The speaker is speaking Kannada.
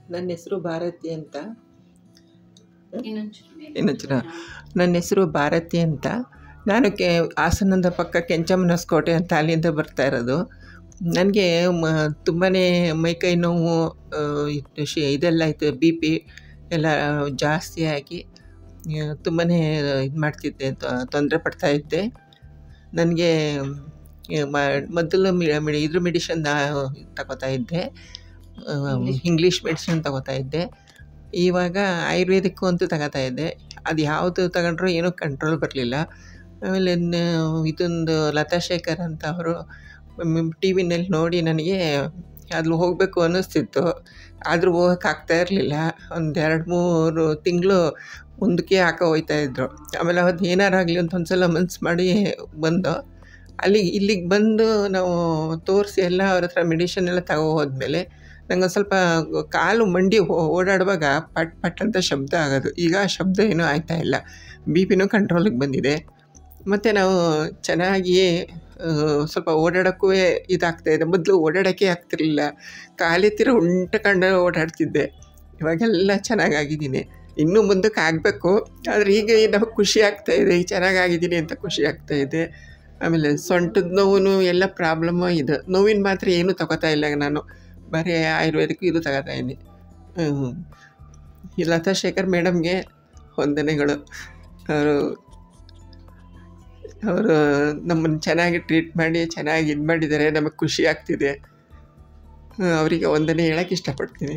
ನನ್ನ ಹೆಸರು ಭಾರತಿ ಅಂತ. ನನ್ನ ಹೆಸರು ಭಾರತಿ ಅಂತ. ನಾನು ಹಾಸನದ ಪಕ್ಕ ಕೆಂಚಮ್ಮನಸ್ಕೋಟೆ ಅಂತ ಅಲ್ಲಿಂದ ಬರ್ತಾ ಇರೋದು. ನನಗೆ ತುಂಬಾ ಮೈಕೈ ನೋವು, ಇದೆಲ್ಲ ಆಯಿತು, ಬಿ ಪಿ ಎಲ್ಲ ಜಾಸ್ತಿ ಆಗಿ ತುಂಬಾ ಇದು ಮಾಡ್ತಿದ್ದೆ, ತೊಂದರೆ ಪಡ್ತಾಯಿದ್ದೆ. ನನಗೆ ಮೊದಲು ಇದ್ರ ಮೆಡಿಷನ್ ತಗೋತಾ ಇದ್ದೆ, ಇಂಗ್ಲೀಷ್ ಮೆಡಿಸಿನ್ ತಗೋತಾ ಇದ್ದೆ. ಇವಾಗ ಆಯುರ್ವೇದಿಕ್ಕು ಅಂತೂ ತಗೋತಾ ಇದ್ದೆ. ಅದು ಯಾವುದು ತಗೊಂಡ್ರೂ ಏನೂ ಕಂಟ್ರೋಲ್ ಬರಲಿಲ್ಲ. ಆಮೇಲೆ ಇದೊಂದು ಲತಾ ಶೇಖರ್ ಅಂತ ಅವರು ಟಿ ವಿನಲ್ಲಿ ನೋಡಿ ನನಗೆ ಅಲ್ಲಿ ಹೋಗಬೇಕು ಅನ್ನಿಸ್ತಿತ್ತು. ಆದರೂ ಹೋಗೋಕ್ಕಾಗ್ತಾ ಇರಲಿಲ್ಲ. ಒಂದು 2-3 ತಿಂಗಳು ಮುಂದಕ್ಕೆ ಹೋಗ್ತಾಯಿದ್ರು. ಆಮೇಲೆ ಅದು ಏನಾರಾಗಲಿ ಅಂತ ಒಂದು ಸಲ ಮನ್ಸು ಮಾಡಿ ಬಂದು ಇಲ್ಲಿಗೆ ಬಂದು ನಾವು ತೋರಿಸಿ ಎಲ್ಲ ಅವ್ರ ಹತ್ರ ಮೆಡಿಷನ್ ಎಲ್ಲ ಹೋದ್ಮೇಲೆ ನಂಗೆ ಸ್ವಲ್ಪ ಕಾಲು ಮಂಡಿ ಓಡಾಡುವಾಗ ಪಟ್ ಪಟ್ ಅಂತ ಶಬ್ದ ಆಗೋದು. ಈಗ ಆ ಶಬ್ದ ಏನೂ ಆಗ್ತಾ ಇಲ್ಲ. ಬಿ ಪಿನೂ ಕಂಟ್ರೋಲಿಗೆ ಬಂದಿದೆ. ಮತ್ತು ನಾವು ಚೆನ್ನಾಗಿ ಸ್ವಲ್ಪ ಓಡಾಡೋಕ್ಕೂ ಇದಾಗ್ತಾಯಿದೆ. ಮೊದಲು ಓಡಾಡೋಕ್ಕೆ ಆಗ್ತಿರಲಿಲ್ಲ, ಕಾಲೆತ್ತಿರ ಉಂಟಕೊಂಡು ಓಡಾಡ್ತಿದ್ದೆ. ಇವಾಗೆಲ್ಲ ಚೆನ್ನಾಗಾಗಿದ್ದೀನಿ. ಇನ್ನೂ ಮುಂದಕ್ಕೆ ಆಗಬೇಕು, ಆದರೆ ಈಗ ನಮಗೆ ಖುಷಿ ಆಗ್ತಾಯಿದೆ, ಈಗ ಚೆನ್ನಾಗಾಗಿದ್ದೀನಿ ಅಂತ ಖುಷಿ ಆಗ್ತಾಯಿದೆ. ಆಮೇಲೆ ಸೊಂಟದ ನೋವು ಎಲ್ಲ ಪ್ರಾಬ್ಲಮ್ಮು ಇದು. ನೋವಿನ ಮಾತ್ರೆ ಏನೂ ತಗೋತಾ ಇಲ್ಲ ನಾನು, ಬರೀ ಆಯುರ್ವೇದಿಕ್ ಇದು ತಗೋತಾ ಇದ್ದೀನಿ. ಈ ಲತಾ ಶೇಖರ್ ಮೇಡಮ್ಗೆ ವಂದನೆಗಳು. ಅವರು ನಮ್ಮನ್ನು ಚೆನ್ನಾಗಿ ಟ್ರೀಟ್ ಮಾಡಿ ಚೆನ್ನಾಗಿ ಇದು ಮಾಡಿದ್ದಾರೆ. ನಮಗೆ ಖುಷಿ ಆಗ್ತಿದೆ. ಅವರಿಗೆ ವಂದನೆ ಹೇಳೋಕ್ಕೆ ಇಷ್ಟಪಡ್ತೀನಿ.